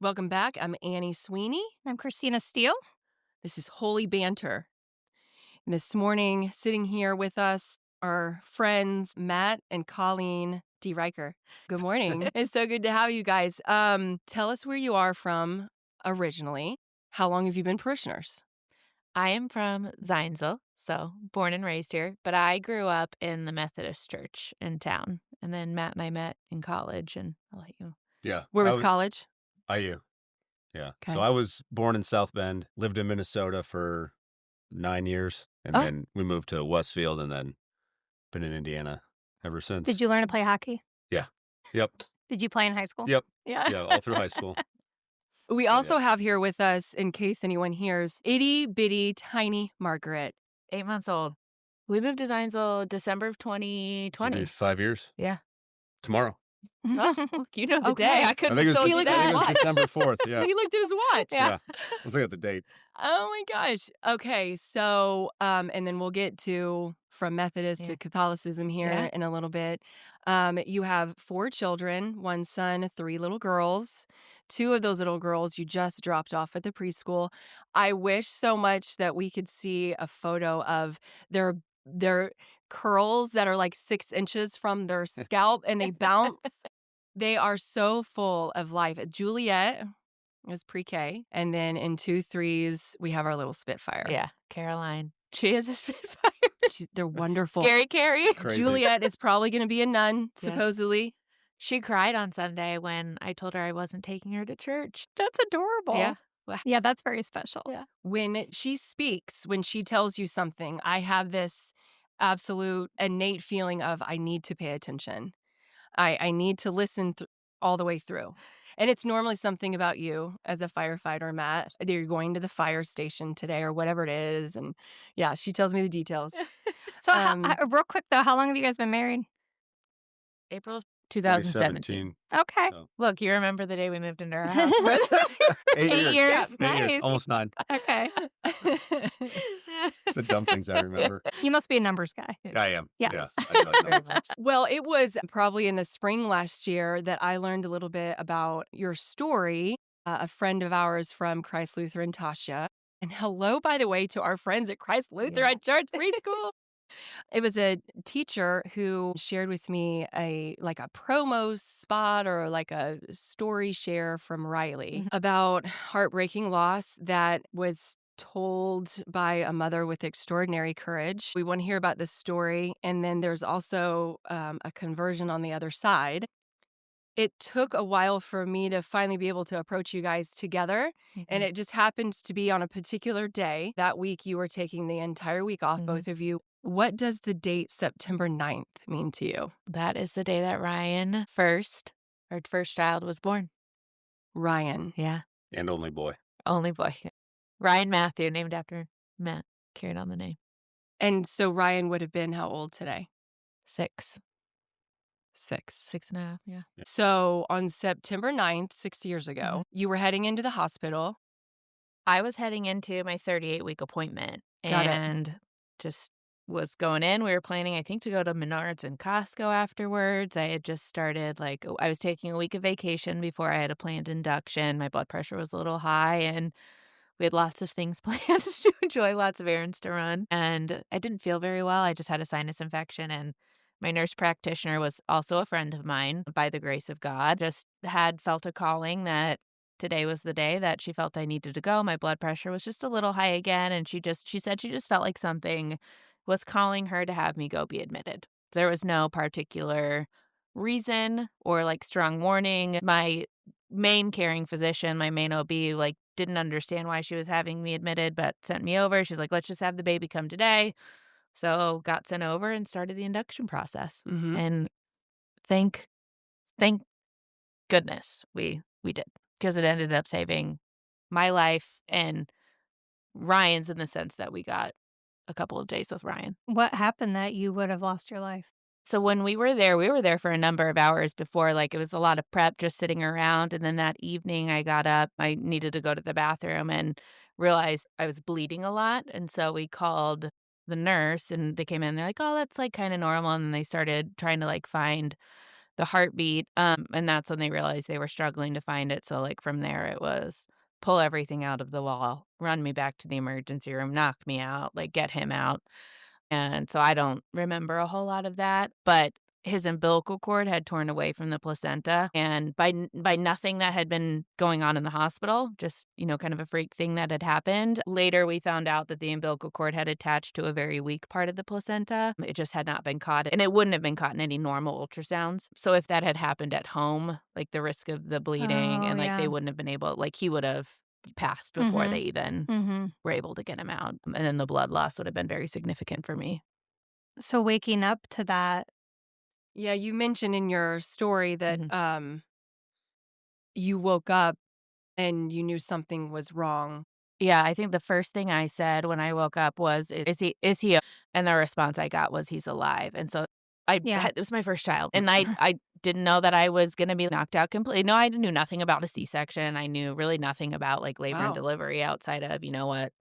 Welcome back. I'm Annie Sweeney. I'm Christina Steele. This is Holy Banter. And this morning, sitting here with us are friends Matt and Colleen Deryckere. Good morning. It's so good to have you guys. Tell us where you are from originally. How long have you been parishioners? I am from Zionsville, so born and raised here, but I grew up in the Methodist church in town. And then Matt and I met in college, and I'll let you. Yeah. Where was college? IU. Yeah. Okay. So I was born in South Bend, lived in Minnesota for 9 years, and then we moved to Westfield and then been in Indiana ever since. Did you learn to play hockey? Yeah. Yep. Did you play in high school? Yep. Yeah. Yeah, all through high school. We also have here with us, in case anyone hears, itty bitty tiny Margaret. 8 months old. We moved to Zionsville December of 2020. 5 years? Yeah. Tomorrow. Oh, you know the Okay. day. I I couldn't think it have was, told you I think it that. was December 4th. Yeah. He looked at his watch. Yeah. Let's look at the date. Oh my gosh. Okay. So, and then we'll get to from Methodist to Catholicism here in a little bit. You have 4 children, 1 son, 3 little girls. 2 of those little girls you just dropped off at the preschool. I wish so much that we could see a photo of their curls that are like 6 inches from their scalp and they bounce. They are so full of life. Juliet is pre-K. And then in 2 3s, we have our little Spitfire. Yeah, Caroline. She is a Spitfire. They're wonderful. Scary Carrie. Crazy. Juliet is probably going to be a nun, Yes. supposedly. She cried on Sunday when I told her I wasn't taking her to church. That's adorable. Yeah. Yeah, that's very special. Yeah. When she speaks, when she tells you something, I have this absolute innate feeling of I need to pay attention. I need to listen all the way through. And it's normally something about you as a firefighter, Matt. You're going to the fire station today or whatever it is. And yeah, she tells me the details. So, real quick, though, how long have you guys been married? April of 2017. Okay. So, Look, you remember the day we moved into our house. 8 years. 8 years. Yeah, 8 Nice. years. Almost 9. Okay. It's the dumb things I remember. You must be a numbers guy. I am. Yes. Yeah. I know Very numbers. much. Well, it was probably in the spring last year that I learned a little bit about your story. A friend of ours from Christ Lutheran, Tasha. And hello, by the way, to our friends at Christ Lutheran Church Preschool. It was a teacher who shared with me a promo spot or like a story share from Riley about heartbreaking loss that was told by a mother with extraordinary courage. We want to hear about this story. And then there's also a conversion on the other side. It took a while for me to finally be able to approach you guys together. And it just happened to be on a particular day. That week, you were taking the entire week off, both of you. What does the date September 9th mean to you? That is the day that our first child, was born. Ryan. Yeah. And only boy. Only boy. Ryan Matthew, named after Matt. Carried on the name. And so Ryan would have been how old today? 6. 6. 6.5. Yeah. So on September 9th, 6 years ago, you were heading into the hospital. I was heading into my 38-week appointment. Got it. And just was going in. We were planning, I think, to go to Menards and Costco afterwards. I had just started, I was taking a week of vacation before I had a planned induction. My blood pressure was a little high, and we had lots of things planned to enjoy, lots of errands to run. And I didn't feel very well. I just had a sinus infection, and my nurse practitioner was also a friend of mine, by the grace of God. Just had felt a calling that today was the day that she felt I needed to go. My blood pressure was just a little high again, and she said she just felt like something was calling her to have me go be admitted. There was no particular reason or strong warning. My main caring physician, my main OB, didn't understand why she was having me admitted, but sent me over. She's like, let's just have the baby come today. So got sent over and started the induction process. And thank goodness we did, because it ended up saving my life and Ryan's, in the sense that we got a couple of days with Ryan. What happened that you would have lost your life? So when we were there for a number of hours before, like, it was a lot of prep just sitting around, and then that evening I got up, I needed to go to the bathroom and realized I was bleeding a lot, and so we called the nurse, and they came in, they're like, "Oh, that's, like, kinda normal," and then they started trying to, like, find the heartbeat, and that's when they realized they were struggling to find it, so, like, from there, it was pull everything out of the wall, run me back to the emergency room, knock me out, like, get him out. And so I don't remember a whole lot of that, but his umbilical cord had torn away from the placenta, and by nothing that had been going on in the hospital, just, kind of a freak thing that had happened. Later, we found out that the umbilical cord had attached to a very weak part of the placenta. It just had not been caught, and it wouldn't have been caught in any normal ultrasounds. So if that had happened at home, like, the risk of the bleeding Oh, and, like, yeah. they wouldn't have been able like, he would have passed before Mhm. they even Mhm. were able to get him out, and then the blood loss would have been very significant for me. So waking up to that. Yeah, you mentioned in your story that, Mhm. you woke up and you knew something was wrong. Yeah, I think the first thing I said when I woke up was, "Is he?" And the response I got was, "He's alive." And so Yeah. it was my first child, and I didn't know that I was gonna be knocked out completely. No, I knew nothing about a C-section. I knew really nothing about, like, labor and Wow. delivery outside of, you know what,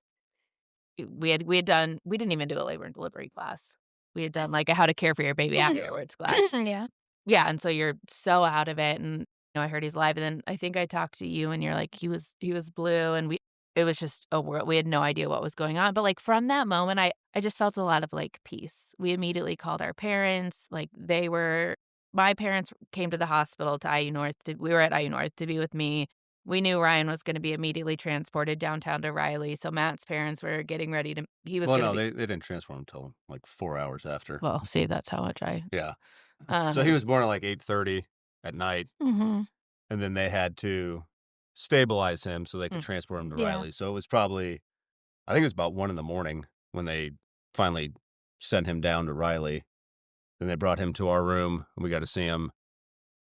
we didn't even do a labor and delivery class. We had done, like, a how to care for your baby afterwards class. Yeah. Yeah, and so you're so out of it, and, I heard he's alive, and then I think I talked to you, and you're like, "He was blue," and it was just a world we had no idea what was going on, but, like, from that moment, I just felt a lot of, like, peace. We immediately called our parents, like, my parents came to the hospital to IU North we were at IU North to be with me. We knew Ryan was gonna be immediately transported downtown to Riley, so Matt's parents were getting ready to he was Well, gonna no, be they didn't transfer him until, like, 4 hours after. well, see, that's how much Yeah. So he um was born at, like, 8:30 at night, Mhm. and then they had to stabilize him so they could Mm. transport him to Yeah. Riley. So it was probably I think it was about 1 in the morning when they finally sent him down to Riley. Then they brought him to our room, and we got to see him.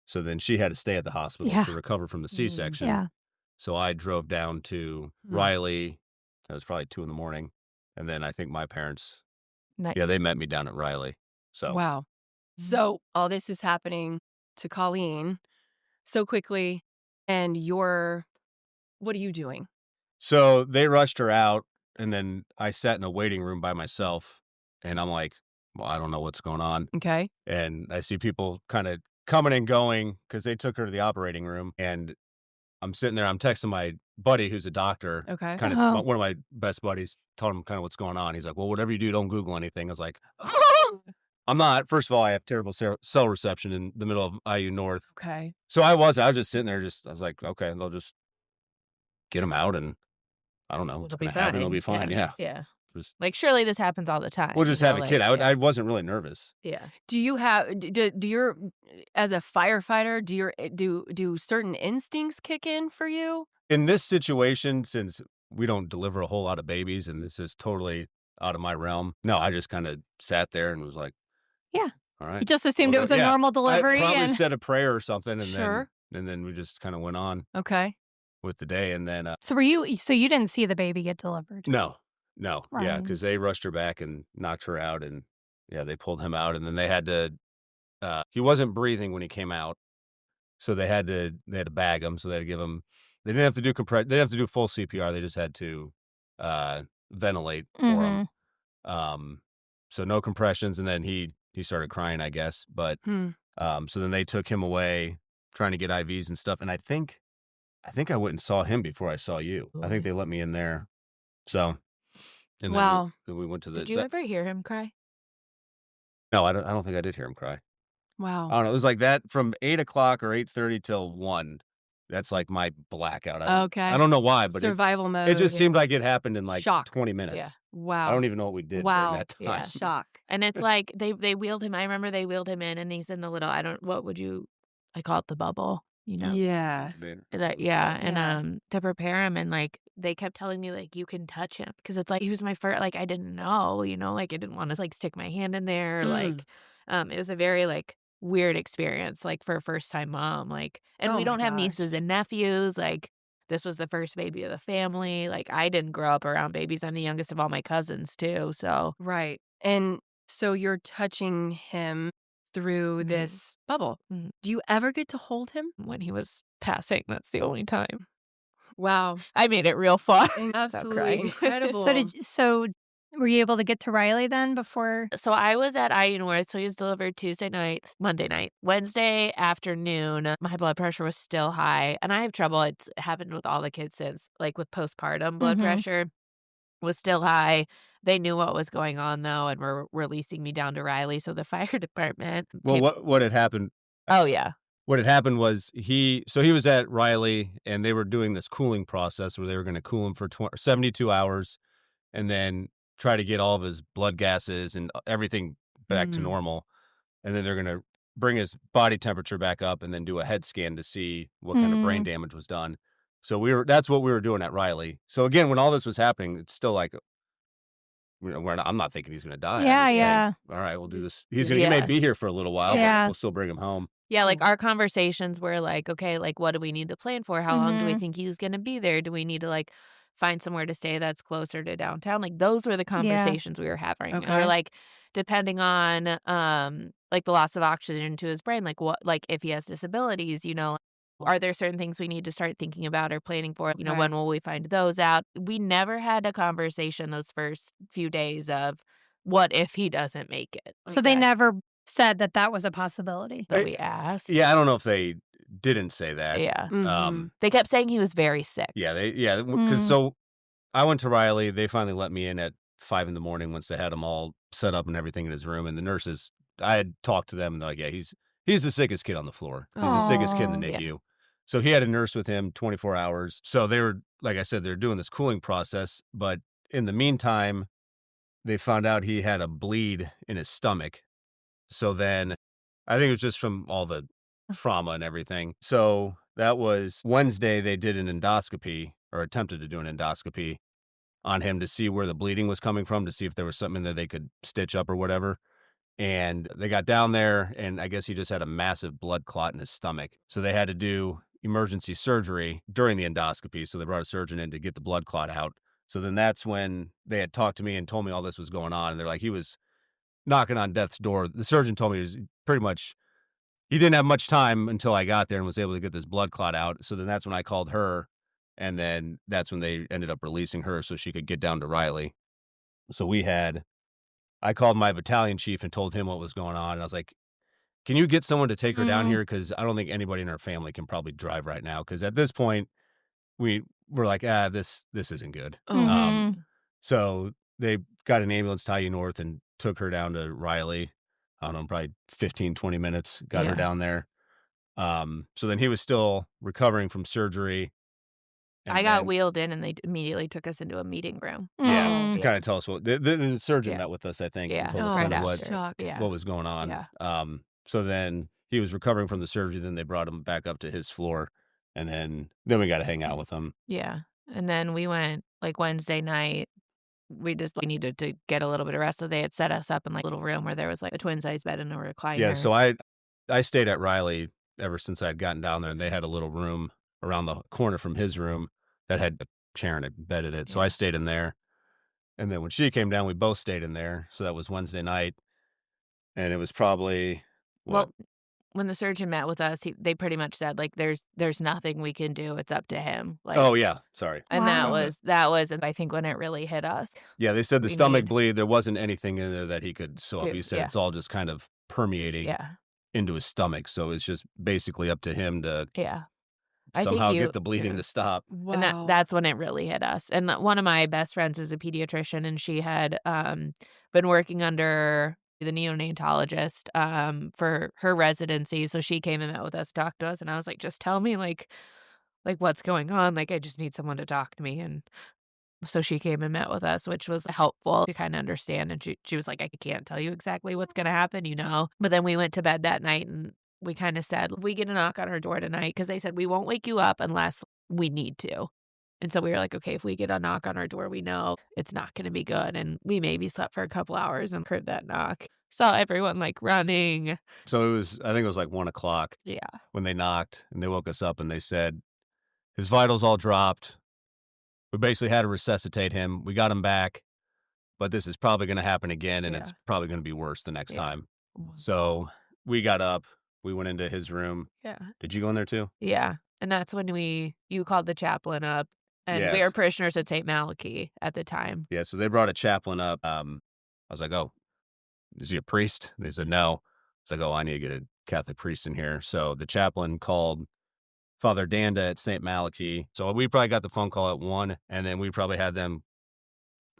So then she had to stay at the hospital Yeah. to recover from the Mm. C-section. Yeah. So I drove down to Mm. Riley. It was probably 2 in the morning, and then I think my parents Ni yeah, they met me down at Riley. So Wow. Mhm. So all this is happening to Colleen so quickly, and what are you doing? so they rushed her out, and then I sat in a waiting room by myself, and I'm like, "Well, I don't know what's going on." Okay. And I see people kinda coming and going because they took her to the operating room, and I'm sitting there, I'm texting my buddy who's a doctor, Okay. kinda Oh. one of my best buddies, telling him kinda what's going on. He's like, "Well, whatever you do, don't Google anything." I was like, I'm not. First of all, I have terrible cell reception in the middle of IU North. Okay. So I was just sitting there I was like, "Okay, they'll just get him out, and I don't know what's It'll be gonna happen, it'll fine. be fine." Yeah. Yeah. Just Like, surely this happens all the time, we'll just have a kid. like, yeah. I wasn't really nervous. Yeah. Do you have do your as a firefighter, do certain instincts kick in for you? In this situation, since we don't deliver a whole lot of babies and this is totally out of my realm, no, I just kinda sat there and was like, Yeah. "All You right, just we'll assumed it go." was a Yeah. normal I delivery probably and said a prayer or something, Sure. and then we just kinda went on Okay. with the day, and then, so you didn't see the baby get delivered? no, no, yeah, Ryan. because they rushed her back and knocked her out, and, yeah, they pulled him out, and then they had to, he wasn't breathing when he came out, so they had to bag him, so they had to give him they didn't have to do they didn't have to do full CPR, they just had to, ventilate for him. Mhm. Um, so no compressions, and then he started crying, I guess, but, Hmm. so then they took him away, trying to get IVs and stuff, and I think I went and saw him before I saw you. I think Boy. they let me in there. So, and Wow. then we went to Did you ever hear him cry? no, I don't think I did hear him cry. I Wow. don't know, it was like that from 8 o'clock or 8:30 till 1. That's like my blackout. I Okay. don't know why, but Survival it just mode. Yeah. seemed like it happened in like Shock. 20 Yeah. minutes. I Wow. don't even know what we did during Wow. that time. Yeah. Shock. And it's like they wheeled him I remember they wheeled him in, and he's in the little I don't what would you I call it the bubble, you know? Yeah. Incubator, That it's yeah, called. and, Yeah. to prepare him and, like, they kept telling me, like, "You can touch him," because it's like he was my first. Like, I didn't know, like, I didn't wanna, like, stick my hand in there, Mm. it was a very, like, weird experience, like, for a first-time mom, like and Oh we my don't have gosh. nieces and nephews, like, this was the first baby of the family, like, I didn't grow up around babies, I'm the youngest of all my cousins too, so Right. And so you're touching him. through Mhm. this bubble. Mhm. Do you ever get to hold him? When he was passing, that's the only time. Wow. I made it real fun. Absolutely crying. incredible. So were you able to get to Riley then before? So I was at IU North, so he was delivered Tuesday night, Monday night. Wednesday afternoon, my blood pressure was still high, and I have trouble. It's happened with all the kids since, like with postpartum blood Mhm. pressure was still high. They knew what was going on though, and were releasing me down to Riley. So the fire department Well, came. what had happened? Oh yeah. What had happened was he was at Riley, and they were doing this cooling process where they were going to cool him for 72 hours, and then try to get all of his blood gases and everything back to Mm. normal, and then they're going to bring his body temperature back up, and then do a head scan to see what kind of brain Mm. damage was done. So that's what we were doing at Riley. So again, when all this was happening, it's still like, I'm not thinking he's going to die. I Yeah, just Yeah. think, all right, we'll do this. He may be Yes. here for a little while, but Yeah. we'll still bring him home. Yeah, like our conversations were like, okay, like what do we need to plan for? How long do we Mhm. think he's gonna be there? Do we need to like find somewhere to stay that's closer to downtown? Like those were the Yeah. conversations we were having. Okay. Or like depending on like the loss of oxygen to his brain, like what like if he has disabilities, are there certain things we need to start thinking about or planning for? Right. When will we find those out? We never had a conversation those first few days of what if he doesn't make it. So Like they that, never said that that was a possibility. but we asked. Yeah, I don't know if they didn't say that. Yeah. Mhm. They kept saying he was very sick. Because Mm. so I went to Riley. They finally let me in at 5 in the morning once they had him all set up and everything in his room. And the nurses, I had talked to them and they're like, yeah, he's the sickest kid on the floor. He's the sickest kid in the Aw. NICU. So he had a nurse with him 24 hours. So they were, like I said, they're doing this cooling process. But in the meantime, they found out he had a bleed in his stomach. So then I think it was just from all the trauma and everything. So that was Wednesday. They did an endoscopy or attempted to do an endoscopy on him to see where the bleeding was coming from, to see if there was something that they could stitch up or whatever. And they got down there, and I guess he just had a massive blood clot in his stomach. So they had to do emergency surgery during the endoscopy. So they brought a surgeon in to get the blood clot out. So then that's when they had talked to me and told me all this was going on. And they're like, he was knocking on death's door. The surgeon told me he was pretty much, he didn't have much time until I got there and was able to get this blood clot out. So then that's when I called her. And then that's when they ended up releasing her so she could get down to Riley. So I called my battalion chief and told him what was going on. And I was like, can you get someone to take her down Mhm. here? Because I don't think anybody in our family can probably drive right now. Because at this point, we're like, this isn't good. Oh. Mhm. So they got an ambulance to IU North and took her down to Riley. I don't know, probably 15, 20 minutes, got her Yeah. down there. So then he was still recovering from surgery. And I got then- wheeled in and they immediately took us into a meeting room. Yeah, Mm. to kind of tell us what the surgeon Yeah. met with us, I think, Yeah. and told us Oh, kind right of after. shucks. Yeah. what was going on. Yeah. So then he was recovering from the surgery. Then they brought him back up to his floor, and then we got to hang out with him. Yeah. And then we went like Wednesday night. We needed to get a little bit of rest. So they had set us up in like a little room where there was like a twin size bed and a recliner. Yeah, so I stayed at Riley ever since I had gotten down there, and they had a little room around the corner from his room that had a chair and a bed in it. So I Yeah. stayed in there, and then when she came down, we both stayed in there. So that was Wednesday night, and it was probably what? Well, when the surgeon met with us, they pretty much said like there's nothing we can do. It's up to him. Like, Oh yeah, sorry. and Wow. that was and I think when it really hit us. Yeah, they said the We stomach need- bleed. There wasn't anything in there that he could sew up. Do, He said yeah. it's all just kind of permeating Yeah. into his stomach. So it's just basically up to him to Yeah. I think somehow you- get the bleeding yeah. to stop. Wow. And that's when it really hit us. And one of my best friends is a pediatrician, and she had been working under the neonatologist for her residency. So she came and met with us, talked to us, and I was like, just tell me like what's going on. Like I just need someone to talk to me. And so she came and met with us, which was helpful to kind of understand. And she was like, I can't tell you exactly what's going to happen, But then we went to bed that night and we kind of said, we get a knock on our door tonight, because they said we won't wake you up unless we need to. And so we were like, okay, if we get a knock on our door, we know it's not going to be good. And we maybe slept for a couple hours and heard that knock. Saw everyone like running. So I think it was like 1:00 Yeah. when they knocked, and they woke us up and they said his vitals all dropped. We basically had to resuscitate him. We got him back, but this is probably going to happen again, and Yeah. it's probably going to be worse the next Yeah. time. So we got up. We went into his room. Yeah. Did you go in there too? Yeah, and that's when you called the chaplain up, and we were Yes. parishioners at St. Malachi at the time. Yeah, so they brought a chaplain up. I was like, "Oh, is he a priest?" They said, "No." It's like, "Oh, I need to get a Catholic priest in here." So the chaplain called Father Danda at St. Malachi. So we probably got the phone call at 1, and then we probably had them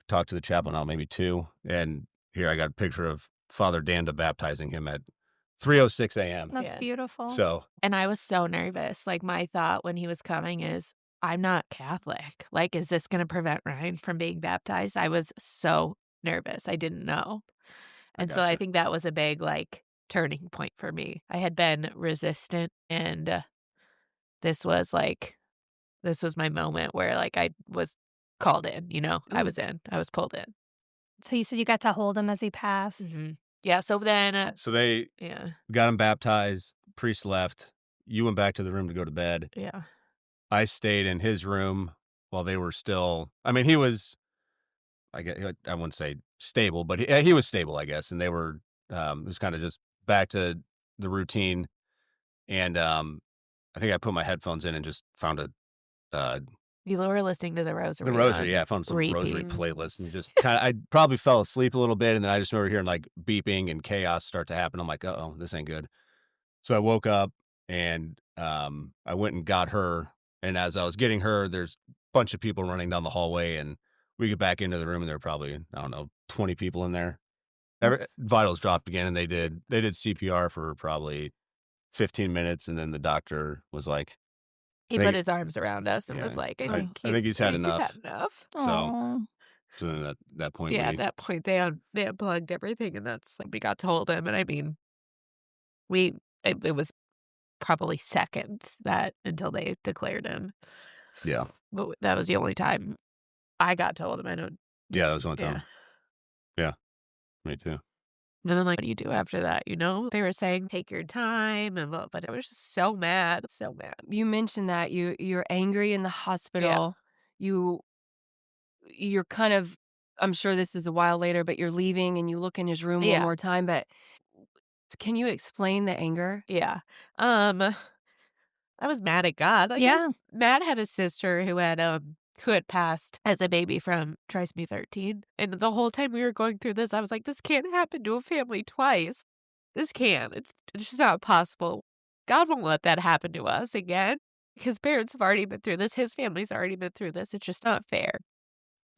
talk to the chaplain at maybe 2. And here I got a picture of Father Danda baptizing him at 3:06 a.m. That's Yeah. beautiful. So And I was so nervous. Like, my thought when he was coming is, I'm not Catholic. Like, is this gonna prevent Ryan from being baptized? I was so nervous. I didn't know. And so I gotcha. think that was a big, like, turning point for me. I had been resistant, and this was like this was my moment where, like, I was called in, you know? I Ooh. was in. I was pulled in. So you said you got to hold him as he passed. Mhm. Yeah, so then So they yeah, got him baptized. Priest left. You went back to the room to go to bed. yeah. I stayed in his room while they were still. I mean, he was. I wouldn't say stable, but he was stable, I guess. And they were. It was kind of just back to the routine. And I think I put my headphones in and just found uh, You were listening to the the rosary rosary. on Yeah, I found some rosary repeat. playlists and just kind of. I probably fell asleep a little bit, and then I just remember hearing like beeping and chaos start to happen. I'm like, oh, this ain't good. So I woke up and I went and got her. And as I was getting her, there's a bunch of people running down the hallway, and we get back into the room, and there were probably, I don't know, 20 people in there. Vitals dropped again, and they did CPR for probably 15 minutes, and then the doctor was like, He I put think, his arms around us and was yeah, like, I I, think I think he's had he's enough. had enough. So, Aw. so then at that point, Yeah, at that point they unplugged everything, and that's like we got to hold him. And I mean, it was probably seconds that until they declared him. yeah, But that was the only time I got to hold him. I don't. yeah, that was one Yeah. time. Yeah, me too. And then, like, what do you do after that? You know, they were saying take your time, and but I was just so mad, so mad. You mentioned that you're angry in the hospital. You're kind of, I'm sure this is a while later, but you're leaving and you look in his room one Yeah, more time, but can you explain the anger? yeah. I was mad at God. Like, I was Yeah. mad at his sister who had passed as a baby from trisomy 13. And the whole time we were going through this, I was like, this can't happen to a family twice. This can't. It's just not possible. God won't let that happen to us again. His parents have already been through this. His family's already been through this. It's just not fair.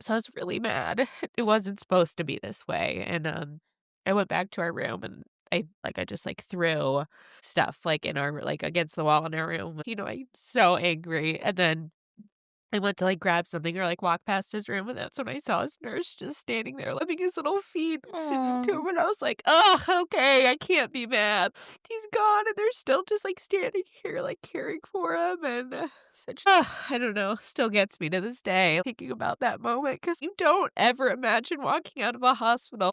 So I was really mad. It wasn't supposed to be this way. And I went back to our room and I just like threw stuff like in our like against the wall in our room. You know, I'm so angry. And then I went to like grab something or like walk past his room, and that's when I saw his nurse just standing there rubbing his little feet and sitting to Aw. him. And I was like, oh, okay, I can't be mad. He's gone, and they're still just like standing here, like caring for him. And I don't know, still gets me to this day thinking about that moment because you don't ever imagine walking out of a hospital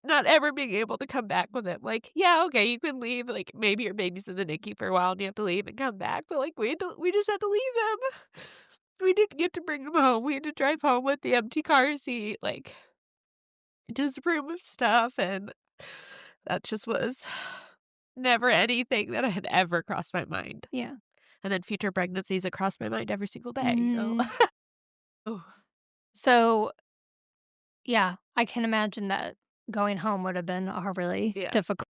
not ever being able to come back with him. Like, yeah, okay, you can leave. Like, maybe your baby's in the NICU for a while and you have to leave and come back. But like, we just had to leave him. We didn't get to bring him home. We had to drive home with the empty car seat, like, to his room of stuff. And that just was never anything that had ever crossed my mind. Yeah. And then future pregnancies that crossed my mind every single day, you know? Oh, So, yeah, I can imagine that going home would have been a really yeah. difficult.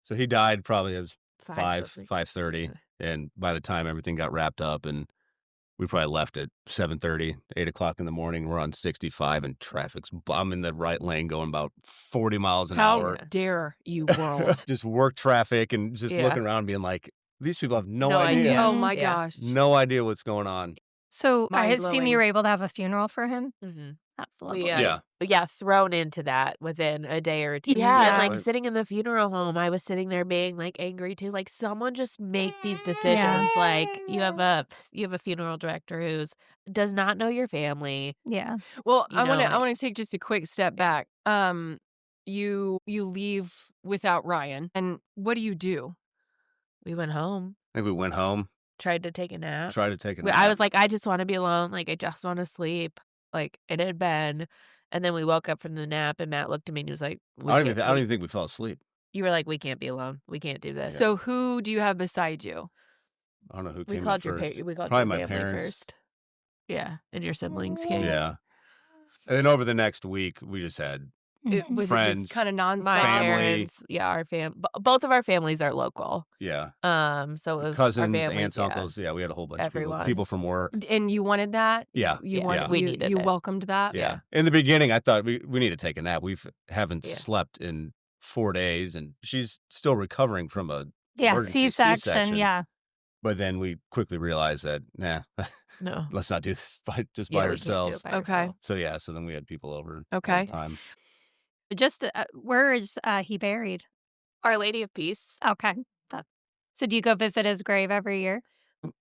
So he died probably at Five something. 5:30, and by the time everything got wrapped up, and we probably left at 7:30, 8 o'clock in the morning. We're on 65, and I'm in the right lane going about 40 miles an How hour. dare you, world? Just work traffic and just Yeah. looking around, being like, these people have no No idea, idea. Oh my Yeah. gosh. no idea what's going on. So I assume Mind-blowing. you were able to have a funeral for him. Mm-hmm. That's lovely. Yeah, thrown into that within a day or two. Yeah. And like Right. sitting in the funeral home, I was sitting there being like angry too. Like someone just make these decisions. Yeah. Like you have a funeral director who's does not know your family. Yeah. Well, You I want to know, I want to take just a quick step back. You leave without Ryan, and what do you do? We went home, I think we went home, tried to take a nap. tried to take a I nap. was like, I just want to be alone. Like I just want to sleep. Like it had been. And then we woke up from the nap, and Matt looked at me and he was like, I don't even think we fell asleep. You were like, "We can't be alone. We can't do this." So who do you have beside you? I don't know who We came in called your first. we called Probably your my family parents. first. Yeah, and your siblings came. Yeah. And then over the next week, we just had Was it just friends, kind of nonstop? My family. parents, yeah, our both of our families are local. Yeah. So it was our Cousins, families, aunts, uncles. Yeah, we had a whole bunch of everyone. people from work. And you wanted that? Yeah. You Yeah. wanted We you, needed you it. welcomed that? Yeah. In the beginning, I thought we need to take a nap. We haven't Yeah. slept in 4 days, and she's still recovering from a Yeah, emergency C-section, yeah. But then we quickly realized that, No. let's not do this by Yeah, we can't do ourselves. it by Okay. ourselves. So then we had people over all Okay. the time. Just, where is he buried? Our Lady of Peace. Okay. So do you go visit his grave every year?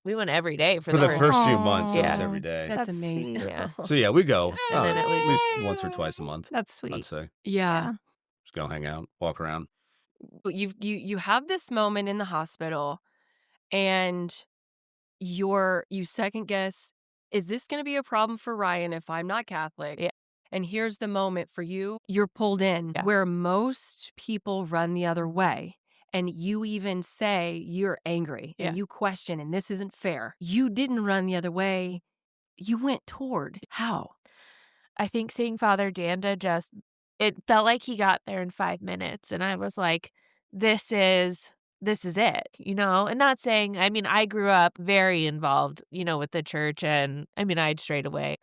We went every day For the first few months, it was Yeah. every day. That's That's amazing. sweet. Yeah. So yeah, we go And then at at least- least once or twice a month. That's I'd sweet. say Yeah. just go hang out, walk around. But you have this moment in the hospital, and you second guess, is this going to be a problem for Ryan if I'm not Catholic? Yeah. And here's the moment for you. You're pulled in Yeah. where most people run the other way. And you even say you're angry and Yeah. you question, and this isn't fair. You didn't run the other way. You went toward. How? I think seeing Father Danda it felt like he got there in 5 minutes, and I was like, this is it, and not saying, I mean, I grew up very involved, with the church, and I mean, I'd strayed away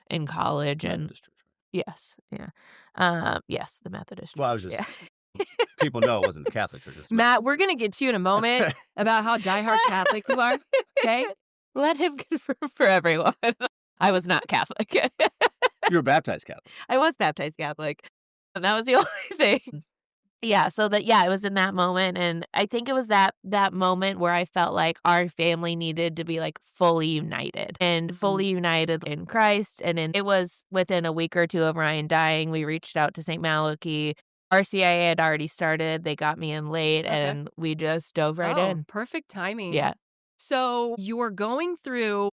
in college, and Methodist church. yes, yeah, yes, the Methodist Well, I church, was just yeah. people know it wasn't the Catholic church. It's Matt, we're going to get to you in a moment about how diehard Catholic you are. Okay? Let him confirm for everyone. I was not Catholic. You were baptized Catholic. I was baptized Catholic, and that was the only thing. Yeah, so it was in that moment, and I think it was that moment where I felt like our family needed to be, like, fully united, and fully united in Christ, and it was within a week or two of Ryan dying, we reached out to St. Malachi. RCIA had already started, they got me in late, and we just dove right in. Perfect timing. Yeah. So you were going through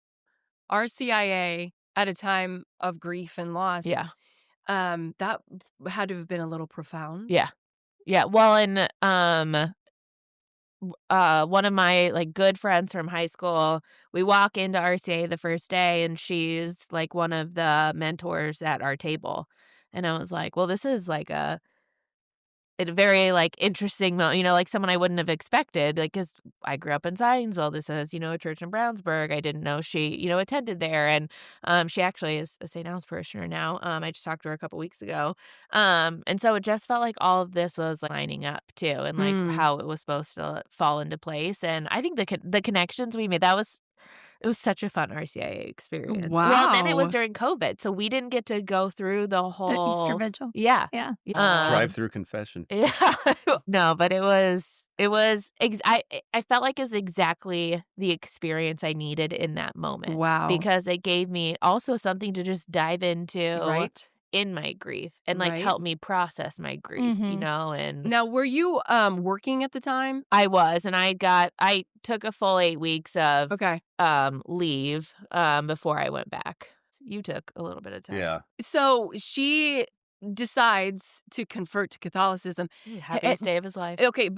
RCIA at a time of grief and loss. Yeah. That had to have been a little profound. Yeah. Yeah, well, and, one of my, like, good friends from high school, we walk into RCA the first day, and she's, like, one of the mentors at our table, and I was like, well, this is, like, a very, like, interesting like, someone I wouldn't have expected, like, because I grew up in Zionsville. This is, a church in Brownsburg. I didn't know she, attended there, and she actually is a St. Al's parishioner now. I just talked to her a couple weeks ago, and so it just felt like all of this was, like, lining up too, and, like, how it was supposed to fall into place, and I think the connections we made, it was such a fun RCIA experience. Well, then it was Wow. during COVID, so we didn't get to go through the The whole Easter Vigil. Yeah. Yeah. Drive-through confession. Yeah. No, but it was I felt like it was exactly the experience I needed in that moment. Wow. Because it gave me also something to just dive into Right. in my grief and, like, Right. help me process my grief, Mhm. and Now, were you working at the time? I was, and I took a full 8 weeks of Okay. leave before I went back. You took a little bit of time. Yeah. So she decides to convert to Catholicism. Happiest day of his life. Okay,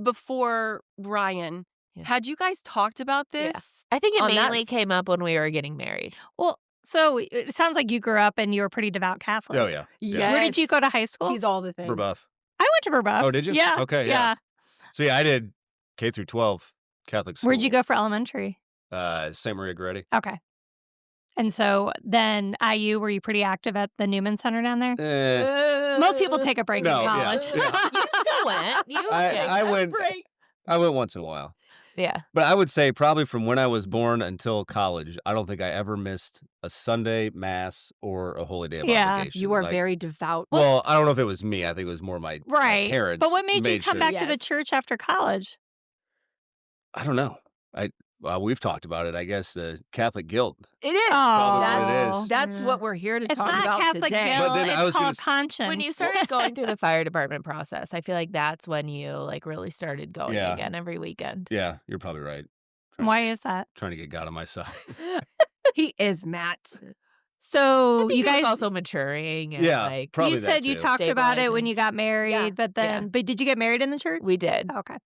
before Ryan, Yeah. had you guys talked about Yeah. this? I think it on that mainly s- came up when we were getting married. Well, so it sounds like you grew up and you were pretty devout Catholic. Oh yeah. Yes. Where did you go to high school? He's all the things. Brebeuf. I went to Brebeuf. Oh, did you? Yeah. Okay, yeah. So yeah, I did K through 12 Catholic school. Where'd you go for elementary? St. Maria Goretti. Okay. And so then IU, were you pretty active at the Newman Center down there? Most people take a break No, in yeah, college. yeah. You still went. You I went. break. I went once in a while. Yeah. But I would say probably from when I was born until college, I don't think I ever missed a Sunday mass or a holy day of Yeah. obligation. You are Like, very devout. well. I don't know if it was me. I think it was more my Right. parents. But what made you come sure. back to the Yes. church after college? I don't know. We've talked about it. I guess the Catholic guilt. It is. Probably what it is. That's what we're here to It's talk not about Catholic today. guilt. But then I It's was gonna called conscience. When you started going through the fire department process, I feel like that's when you, like, really started going Yeah. again every weekend. Yeah, you're probably right. Why is that? Trying to get God on my side. He is, Matt. So think you it was guys also maturing and Yeah, like probably you that said you too. talked about it when stabilizing. you got married, but then but did you get married in the church? We did. Okay.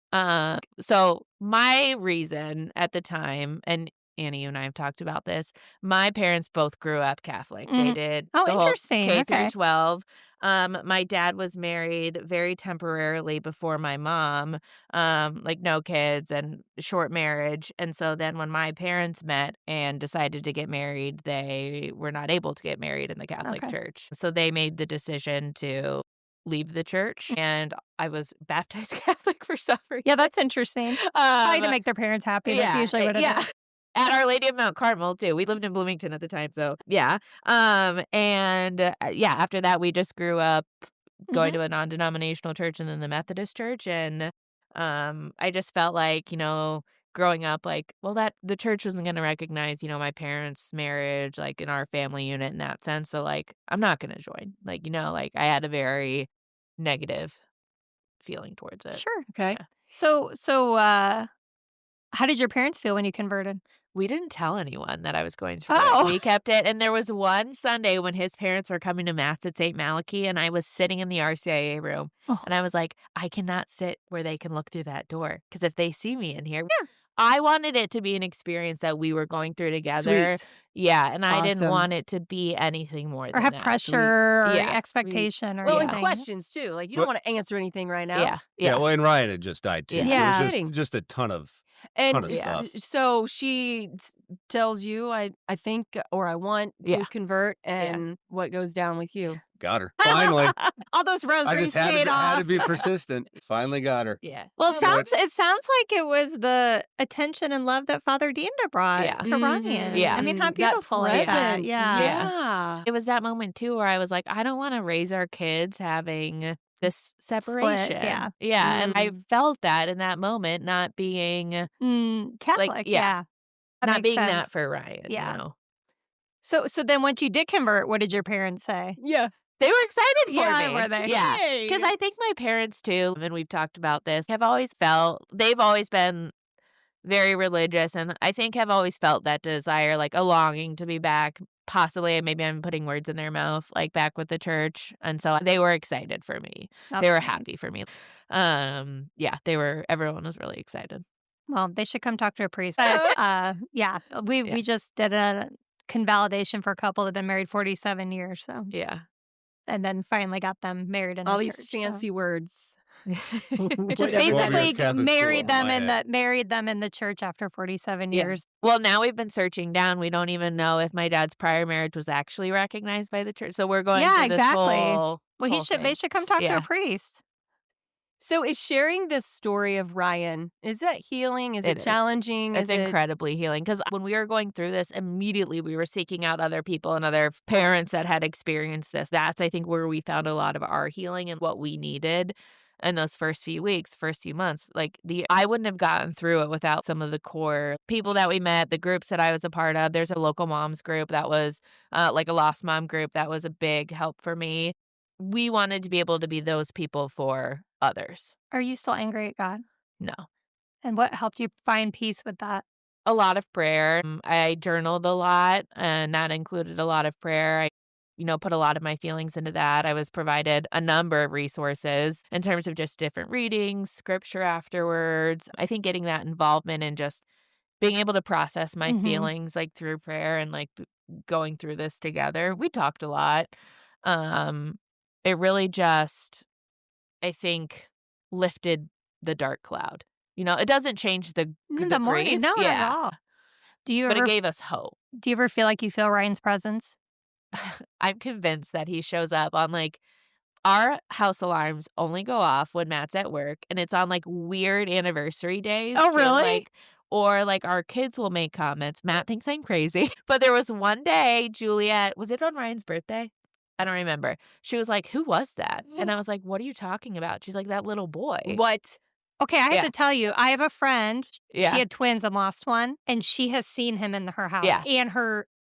So my reason at the time, and Annie, you and I have talked about this, my parents both grew up Catholic. They Mhm. did Oh, the whole interesting. K Okay. through 12. My dad was married very temporarily before my mom, like no kids and short marriage. And so then when my parents met and decided to get married, they were not able to get married in the Catholic Okay. Church. So they made the decision to leave the church, and I was baptized Catholic for some reason. Yeah, that's interesting. Probably to make their parents happy. That's usually what it is. At Our Lady of Mount Carmel too. We lived in Bloomington at the time, so yeah. After that we just grew up going to a non-denominational church and then the Methodist church, and I just felt like, growing up, like, well, that the church wasn't going to recognize, my parents' marriage, like in our family unit in that sense. So like, I'm not going to join. Like, like I had a very negative feeling towards it. Sure. Okay. Yeah. So how did your parents feel when you converted? We didn't tell anyone that I was going through Oh. it. We kept it. And there was one Sunday when his parents were coming to Mass at St. Malachy, and I was sitting in the RCIA room. Oh. And I was like, I cannot sit where they can look through that door. Because if they see me in here, Yeah. I wanted it to be an experience that we were going through together. Sweet. Yeah. And I didn't Awesome. want it to be anything more Or than have that. pressure or Yeah, expectation or Well, and anything. questions too. Like you don't want to answer anything right now. Yeah. Yeah, well, and Ryan had just died too. Yeah. So Yeah. it was Kidding. just a ton of And stuff. so she tells you, I think, or I want to Yeah. convert, and what goes down with you? Got her. Finally. All those I rosaries just paid had off. to be persistent. Finally got her. Yeah. Well, So it sounds like it was the attention and love that Father Dina brought Yeah. to Ryan. Yeah. I mean, how That beautiful is that? presence. Yeah. Yeah. It was that moment too where I was like, I don't want to raise our kids having this separation. yeah. Yeah. And I Mm. felt that in that moment, not being Catholic, yeah. That not makes being sense. that for Ryan. Yeah. So then once you did convert, what did your parents say? Yeah. They were excited for Yeah, me. were they? Yeah. Yay. Because I think my parents too, and we've talked about this, they've always been very religious, and I think have always felt that desire, like a longing to be back, possibly, maybe I'm putting words in their mouth, like back with the church. And so they were excited for me. They were happy for me. Everyone was really excited. Well, they should come talk to a priest. Oh. We just did a convalidation for a couple that had been married 47 years, so Yeah. and then finally got them married in All the these church, fancy words. Just Whatever that basically is. Catholic married school, them in the church after 47 Yeah. years. Well, now we've been searching down. We don't even know if my dad's prior marriage was actually recognized by the church. So we're going Yeah, through this exactly. whole Well, whole they thing. should come talk to Yeah. a priest. So is sharing this story of Ryan, is that healing? Is it It is. challenging? It's Is it incredibly healing because when we were going through this, immediately we were seeking out other people and other parents that had experienced this. That's, I think, where we found a lot of our healing and what we needed in those first few weeks, first few months. Like I wouldn't have gotten through it without some of the core people that we met, the groups that I was a part of. There's a local moms group that was like a lost mom group that was a big help for me. We wanted to be able to be those people for others. Are you still angry at God? No. And what helped you find peace with that? A lot of prayer. I journaled a lot, and that included a lot of prayer. I put a lot of my feelings into that. I was provided a number of resources in terms of just different readings, scripture afterwards. I think getting that involvement and just being able to process my feelings like through prayer and like going through this together. We talked a lot. It really just, I think, lifted the dark cloud. It doesn't change the The morning, grief. no, not at Yeah. all. But it gave us hope. Do you ever feel like you feel Ryan's presence? I'm convinced that he shows up on like our house alarms only go off when Matt's at work, and it's on like weird anniversary days. Oh, too, really? Or like our kids will make comments. Matt thinks I'm crazy. But there was one day, Juliet, was it on Ryan's birthday? I don't remember. She was like, "Who was that?" And I was like, "What are you talking about?" She's like, "That little boy." what? Okay, I have to tell you, I have a friend. Yeah. She had twins and lost one, and she has seen him in her house. Yeah. And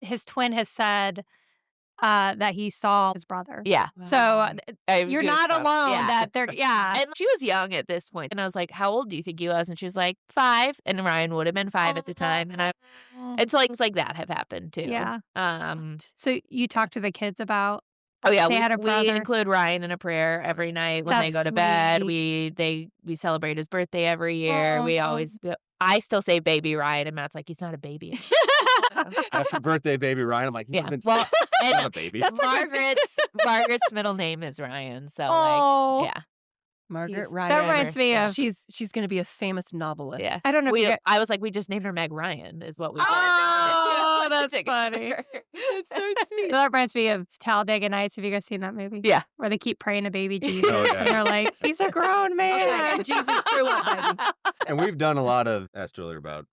his twin has said, that he saw his brother. Yeah. So I have you're not goosebumps. alone. Yeah. That they're And she was young at this point. And I was like, how old do you think he was? And she was like, 5. And Ryan would have been 5 at the time. And it's like things like that have happened too. Yeah. So you talk to the kids about. Oh yeah, they had a we brother. include Ryan in a prayer every night when they That's go to bed. sweet. We celebrate his birthday every year. We always I still say baby Ryan, and Matt's like, he's not a baby. Happy birthday, baby Ryan. I'm like, Yeah. been Well, he's not a baby. Margaret's middle name is Ryan. So Oh. like, yeah. Margaret He's- Ryan. That reminds me of. She's going to be a famous novelist. Yeah. I don't know. If you get, I was like, we just named her Meg Ryan, is what we Oh, that's together. funny. It's so sweet. that reminds me of Talladega Nights. Have you guys seen that movie? Yeah. Where they keep praying to baby Jesus, Oh, yeah. and they're like, "He's a grown man." Jesus grew up, baby. And we've done a lot of, asked earlier about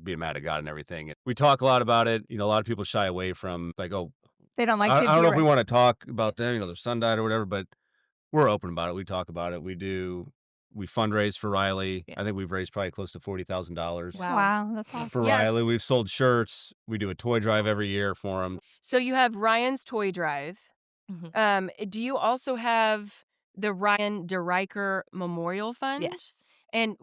being mad at God and everything. We talk a lot about it. You know, a lot of people shy away from like, oh, They don't like. I to don't be know if we right. want to talk about them, you know, their son died or whatever, but we're open about it. We talk about it. We fundraise for Riley. Yeah. I think we've raised probably close to $40,000 Wow, that's awesome. for Yes. Riley. We've sold shirts. We do a toy drive every year for him. So you have Ryan's Toy Drive. Mhm. Do you also have the Ryan Deryckere Memorial Fund? Yes. And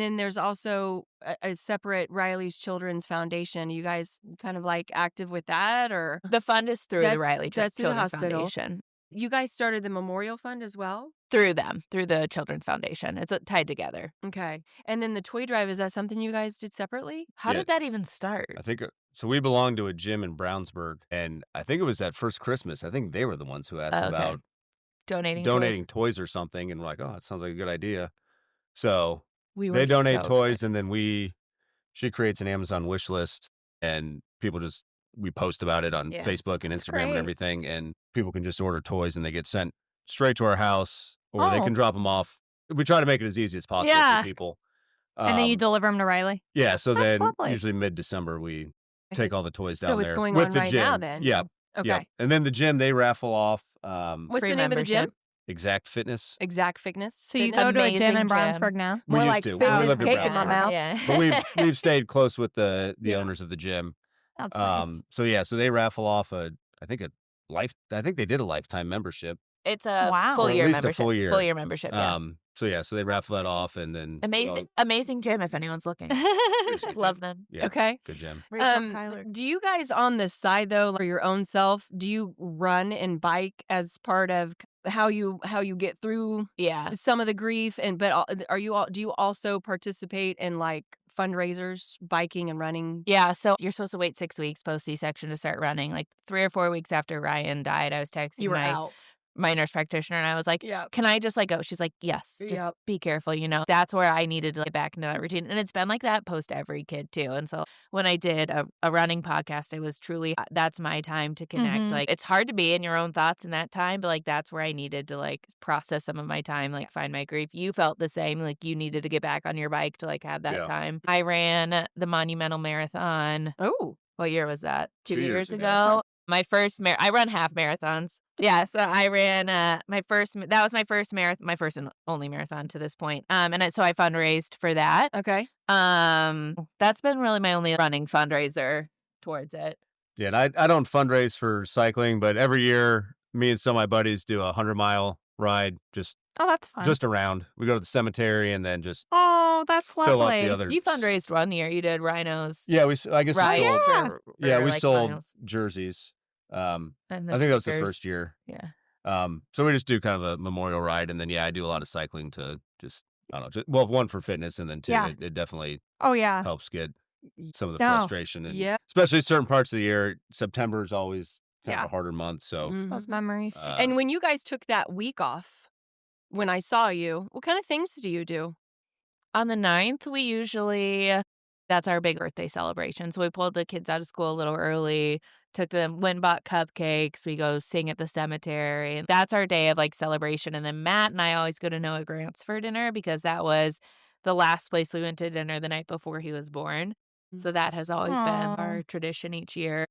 then there's also a separate Riley's Children's Foundation. You guys kind of like active with that, or The fund is through the That's- Riley that's through the Children's hospital. Foundation. you guys started the Memorial Fund as well? Through them, through the Children's Foundation. It's tied together. Okay. And then the toy drive, is that something you guys did separately? How Yeah. did that even start? I think so. We belonged to a gym in Brownsburg, and I think it was that first Christmas. I think they were the ones who asked Oh, okay. about Donating toys or something, and we're like, "Oh, that sounds like a good idea." So We they donate so toys, excited. and then she creates an Amazon wish list, and people we post about it on Yeah. Facebook and Instagram and great. everything, and people can just order toys, and they get sent straight to our house, or they Oh. can drop them off. We try to make it as easy as possible Yeah. for people. And then you deliver them to Riley. Yeah, so That's then lovely. usually mid-December we take all the toys down So there. it's going with on the right gym. now then? Yeah. Okay. Yeah. And then the gym, they raffle off What's Free the name of the gym? membership. Exact Fitness. Exact Fitness. So you Fitness? go to a Amazing gym in gym. Brownsburg now? We More used like to. We fitness lived in cake in my Brownsburg. mouth. Yeah. But we've stayed close with the Yeah. owners of the gym. That's nice. So they raffle off I think they did a lifetime membership. It's a Wow. full Or at year least a membership. full year. Full year membership. Yeah. So they raffle that off, and then Amazing gym if anyone's looking. Love them. Yeah, Okay. good gym. Rachel Kyler. Do you guys on the side though, for your own self, do you run and bike as part of how you get through Yeah. some of the grief? And do you also participate in like fundraisers, biking and running? Yeah, so you're supposed to wait 6 weeks post C-section to start running. Like 3 or 4 weeks after Ryan died, I was texting You were out. my nurse practitioner, and I was like, Yeah. can I just go? She's like, yes, just Yep. be careful. That's where I needed to get back into that routine. And it's been like that post every kid too. And so when I did a running podcast, it was truly, that's my time to connect. Mhm. It's hard to be in your own thoughts in that time, but that's where I needed to process some of my time, find my grief. You felt the same, you needed to get back on your bike to have that Yeah. time. I ran the Monumental Marathon. Oh, What year was that? 2 years ago. ago. My first I run half marathons. Yeah, so I ran that was my first marathon, my first and only marathon to this point. So I fundraised for that. okay. That's been really my only running fundraiser towards it. Yeah, and I don't fundraise for cycling, but every year me and some of my buddies do a 100-mile ride Oh, that's fun. just around. We go to the cemetery and then just oh, that's fill lovely. up the other. You fundraised one year. You did Rhinos. Yeah, I guess Ride we sold. Yeah. Yeah, we sold miles. jerseys. And I think that was the stickers. first year. Yeah. So we just do kind of a memorial ride, and then I do a lot of cycling to I don't know, one for fitness, and then two, Yeah. it definitely Oh, yeah. helps get some of the No. frustration, and Yeah. especially certain parts of the year. September is always kind of Yeah. a harder month, so Mhm. Those memories. And when you guys took that week off, when I saw you, what kind of things do you do? On the 9th, we usually, that's our big birthday celebration. So we pulled the kids out of school a little early, took them, went and bought cupcakes. We go sing at the cemetery. And that's our day of celebration. And then Matt and I always go to Noah Grant's for dinner because that was the last place we went to dinner the night before he was born. So that has always been Aw. our tradition each year.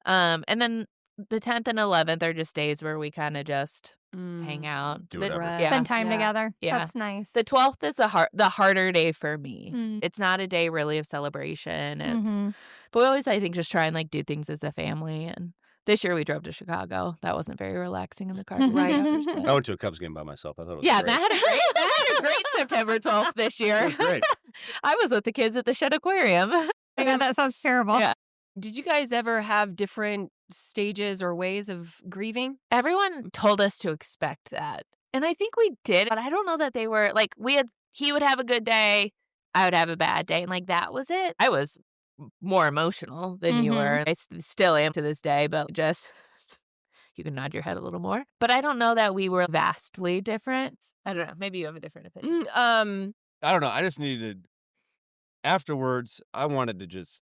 And then the 10th and 11th are just days where we kind of just hang out. Do The- whatever. yeah. Spend time Yeah. together. Yeah. That's nice. The 12th is the harder day for me. Mm. It's not a day really of celebration. Mhm. But we always, I think, just try and do things as a family. And This year we drove to Chicago. That wasn't very relaxing in the car. For Right. 3 hours, but- I went to a Cubs game by myself. I thought it was Yeah, great. Matt had a great September 12th this year. It was great. I was with the kids at the Shed Aquarium. My God, that sounds terrible. Yeah. Did you guys ever have different stages or ways of grieving? Everyone told us to expect that. And I think we did, but I don't know that they were like he would have a good day, I would have a bad day, and like that was it. I was more emotional than you were. I still am to this day, but just you can nod your head a little more. But I don't know that we were vastly different. I don't know. Maybe you have a different opinion. I don't know. I just needed afterwards. I wanted to just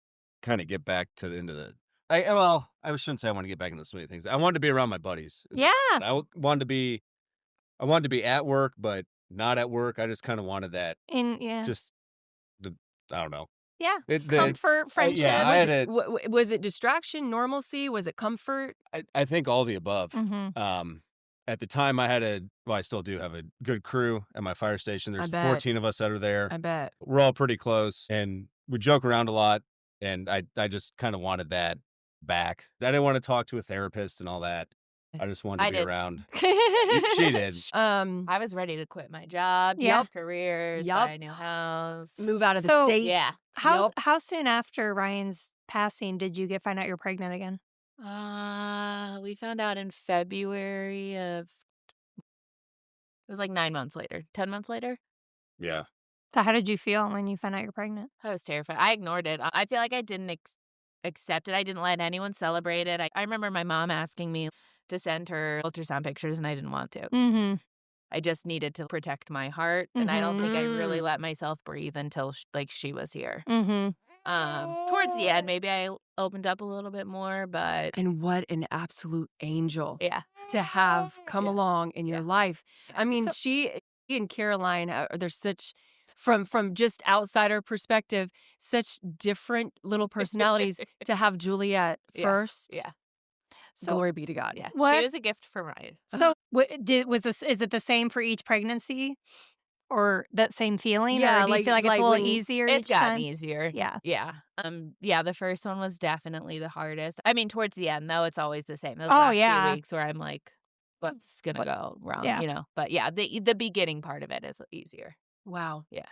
kind of get back to the end of the. I shouldn't say I want to get back into so many things. I wanted to be around my buddies. Yeah. I wanted to be at work, but not at work. I just kind of wanted that. Just I don't know. Yeah. Comfort, friendship. Yeah, I had Was it distraction, normalcy? Was it comfort? I think all the above. Mm-hmm. At the time, I still do have a good crew at my fire station. There's 14 of us that are there. I bet. We're all pretty close, and we joke around a lot, and I just kind of wanted that back. I didn't want to talk to a therapist and all that. I just wanted to be around. She did. I was ready to quit my job, change careers, buy a new house, move out of the state. Yeah. How soon after Ryan's passing did you find out you're pregnant again? We found out in February of. It was like 9 months later, 10 months later. Yeah. So how did you feel when you found out you're pregnant? I was terrified. I ignored it. I feel like I didn't accept it. I didn't let anyone celebrate it. I remember my mom asking me to send her ultrasound pictures, and I didn't want to. Mm-hmm. I just needed to protect my heart, and I don't think I really let myself breathe until she was here. Mm-hmm. Towards the end, maybe I opened up a little bit more, but And what an absolute angel to have have come along in your life. I mean, So- she and Caroline, there's such, from just outsider perspective, such different little personalities to have Juliet first. Yeah. So Glory be to God. Yeah, What- she was a gift from Ryan. So is it the same for each pregnancy, or that same feeling? Yeah, or do you feel like it's a little when easier It's each gotten time? easier. Yeah. Yeah. The first one was definitely the hardest. I mean, towards the end though, it's always the same. Those Oh, last yeah. few weeks where I'm like, what's gonna go wrong? Yeah. But yeah, the beginning part of it is easier. Wow. Yeah.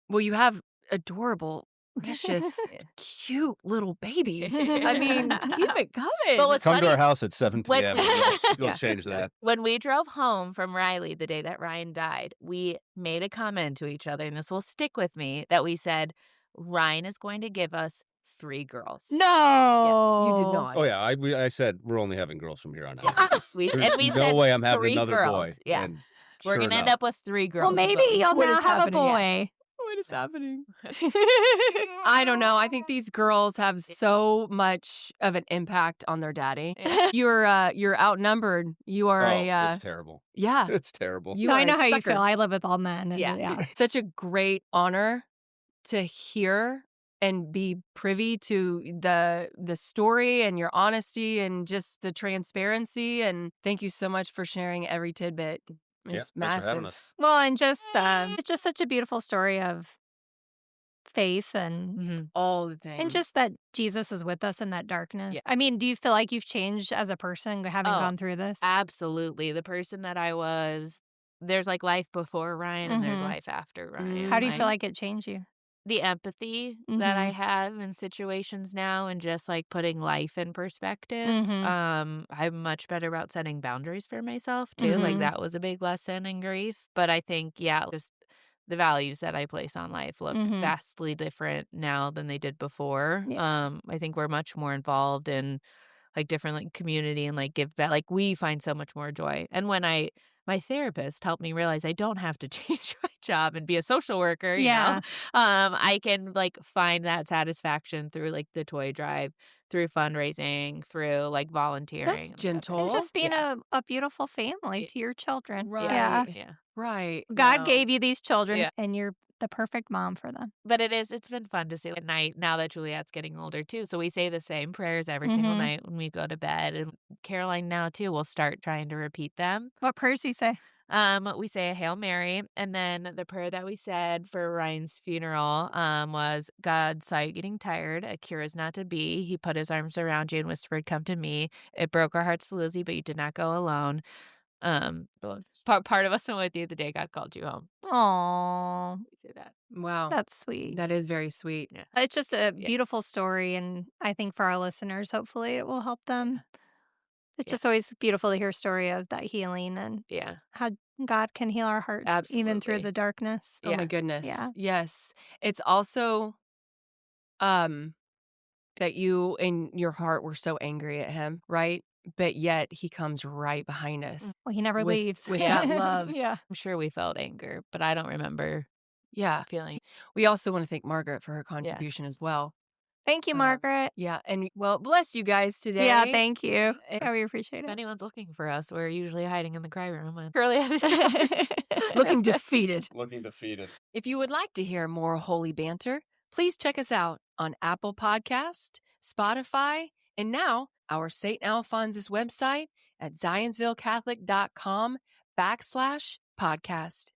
Well, you have adorable, precious, cute little babies. I mean, keep it coming. But what's Come to funny- our house at 7 When- p.m. We'll change that. When we drove home from Riley the day that Ryan died, we made a comment to each other, and this will stick with me, that we said, Ryan is going to give us 3 girls. No. you did not. Oh yeah, I said we're only having girls from here on out. We There's said no way I'm having 3 another girls. boy. Yeah. And We're sure going to end enough. up with 3 girls. Well, maybe you'll What now is have a happening? boy. What is happening? I don't know. I think these girls have so much of an impact on their daddy. You're outnumbered. You are it's terrible. yeah. It's terrible. You No, are I a know how you sucker. feel. I live with all men. And Yeah. Such a great honor to hear and be privy to the story and your honesty and just the transparency. And thank you so much for sharing every tidbit. It's thanks for having massive. us. Well, and just it's just such a beautiful story of faith and All the things. and just that Jesus is with us in that darkness. Yeah. I mean, do you feel like you've changed as a person having Oh, gone through this? Absolutely. The person that I was, there's like life before Ryan and there's Mhm. life after Ryan. How do you feel like it changed you? the empathy that I have in situations now and just like putting life in perspective. I'm much better about setting boundaries for myself too. Like that was a big lesson in grief. But I think, just the values that I place on life look vastly different now than they did before. Yeah. I think we're much more involved in like different like community and like give back. Like we find so much more joy. And when my therapist helped me realize I don't have to change my job and be a social worker, you know? I can like find that satisfaction through like the toy drive, through fundraising, through like volunteering. That's and stuff. gentle. And just being a beautiful family to your children. Right. Yeah. Yeah. Right. God No. gave you these children Yeah. and you're the perfect mom for them. But it's been fun to see at night now that Juliet's getting older too. So we say the same prayers every single night when we go to bed. And Caroline now too will start trying to repeat them. What prayers do you say? We say a Hail Mary, and then the prayer that we said for Ryan's funeral was, God saw you getting tired. A cure is not to be. He put his arms around you and whispered, come to me. It broke our hearts, Lizzie, but you did not go alone. Part of us went with you the day God called you home. Aw, We say that. Wow. that's sweet. That is very sweet. Yeah. It's just a beautiful story, and I think for our listeners, hopefully it will help them. It's Yeah. just always beautiful to hear a story of that healing and Yeah. how God can heal our hearts even through Absolutely. the darkness. Oh my Yeah. goodness. Yeah. Yes. It's also that you in your heart were so angry at him, right? But yet he comes right behind us Well, he never leaves. with that love. Yeah. I'm sure we felt anger, but I don't remember Yeah. feeling. We also want to thank Margaret for her contribution as well. Thank you, Margaret. Yeah. And well, bless you guys today. Yeah, thank you. And- Yeah, we appreciate If it. anyone's looking for us, we're usually hiding in the cry room and Curly had a job. Looking defeated. Looking defeated. If you would like to hear more holy banter, please check us out on Apple Podcast, Spotify, and now our St. Alphonsus website at zionsvillecatholic.com/podcast.